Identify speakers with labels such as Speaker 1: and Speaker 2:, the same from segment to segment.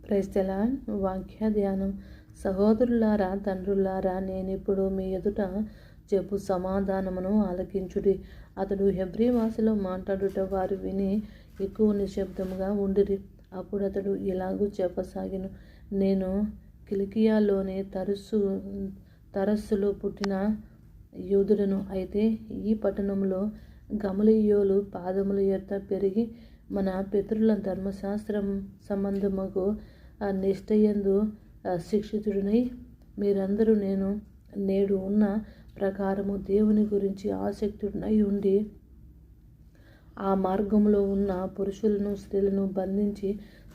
Speaker 1: Praise the lord. వాక్య ధ్యానం. సహోదరులారా, తండ్రులారా, నేనిప్పుడు మీ ఎదుట చెప్పు సమాధానమును ఆలకించుడి. అతడు హెబ్రీ భాషలో మాట్లాడుట వారు విని ఎక్కువ నిశ్శబ్దముగా ఉండిరి. అప్పుడు అతడు ఇలాగూ చెప్పసాగెను, నేను కిలికియాలోని తరస్సులో పుట్టిన యూదుడను. అయితే ఈ పట్టణంలో గమలీయోలు పాదముల యొద్ద పెరిగి మన పితరుల ధర్మశాస్త్రం సంబంధముకు నిష్ఠయందు శిక్షితుడినై, మీరందరూ నేను నేడు ఉన్న ప్రకారము దేవుని గురించి ఆసక్తుడినై ఉండి ఆ మార్గంలో ఉన్న పురుషులను స్త్రీలను బంధించి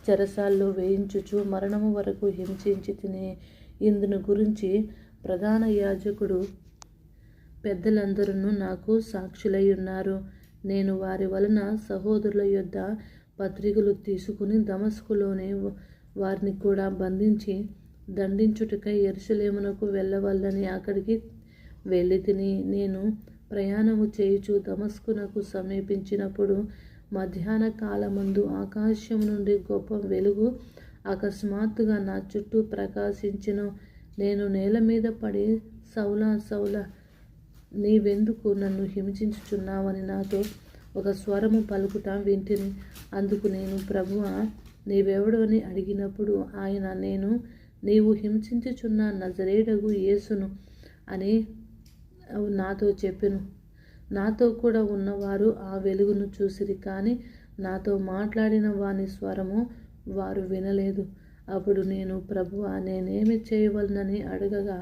Speaker 1: చెరసాల్లో వేయించుచు మరణము వరకు హింసించి తిని, ఇందును గురించి ప్రధాన యాజకుడు పెద్దలందరూ నాకు సాక్షులై ఉన్నారు. నేను వారి వలన సహోదరుల యొద్ద పత్రికలు తీసుకుని దమస్కులోనే వారిని కూడా బంధించి దండించుటకై యెరూషలేమునకు వెళ్ళవల్లని అక్కడికి వెళ్ళి తిని, నేను ప్రయాణము చేయుచు దమస్కునకు సమీపించినప్పుడు మధ్యాహ్న కాలమందు ఆకాశం నుండి గొప్ప వెలుగు అకస్మాత్తుగా నా చుట్టూ ప్రకాశించెను. నేను నేల మీద పడి, సౌలా సౌలా, నీవెందుకు నన్ను హింసించుచున్నావని నాతో ఒక స్వరము పలుకుట వింటిని. అందుకు నేను, ప్రభువా, నీవెవడు అని అడిగినప్పుడు ఆయన, నేను నీవు హింసించుచున్న నజరేయుడగు యేసును అని నాతో చెప్పెను. నాతో కూడా ఉన్నవారు ఆ వెలుగును చూసిరి, కానీ నాతో మాట్లాడిన వాని స్వరము వారు వినలేదు. అప్పుడు నేను, ప్రభువా, నేనేమి చేయవలనని అడగగా,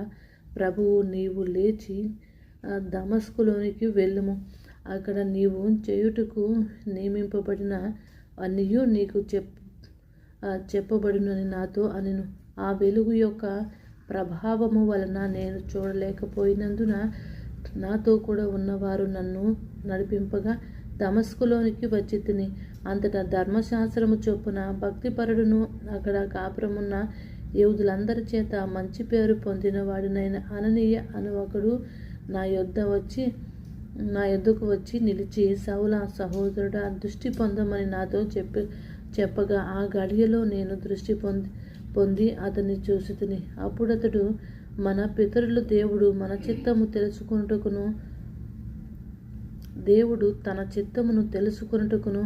Speaker 1: ప్రభువు, నీవు లేచి దమస్కులోనికి వెళ్ళుము, అక్కడ నీవు చేయుటకు నియమింపబడిన అన్నియు నీకు చెప్పబడునని నాతో అనెను. ఆ వెలుగు యొక్క ప్రభావము వలన నేను చూడలేకపోయినందున నాతో కూడా ఉన్నవారు నన్ను నడిపింపగా దమస్కులోనికి వచ్చి తిని, అంతటా ధర్మశాస్త్రము చొప్పున భక్తిపరుడును అక్కడ కాపురమున్న యూదులందరి చేత మంచి పేరు పొందినవాడినైన అననీయ అను ఒకడు నా యొద్దకు వచ్చి నిలిచి, సౌలా, సహోదరుడా, దృష్టి పొందమని నాతో చెప్పగా ఆ గడియలో నేను దృష్టి పొంది అతన్ని చూసితిని. అప్పుడతడు, మన పితరులు దేవుడు తన చిత్తమును తెలుసుకొనుటకును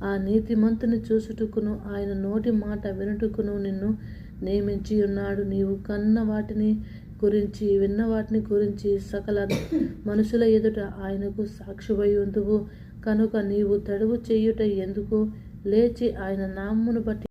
Speaker 1: ఆ నీతిమంతుని చూసుటకును ఆయన నోటి మాట వినుటకును నిన్ను నియమించి ఉన్నాడు. నీవు విన్న వాటిని గురించి సకల మనుషుల ఎదుట ఆయనకు సాక్షివై ఉందువు. కనుక నీవు తడువు చేయుట ఎందుకు? లేచి ఆయన నామమును బట్టి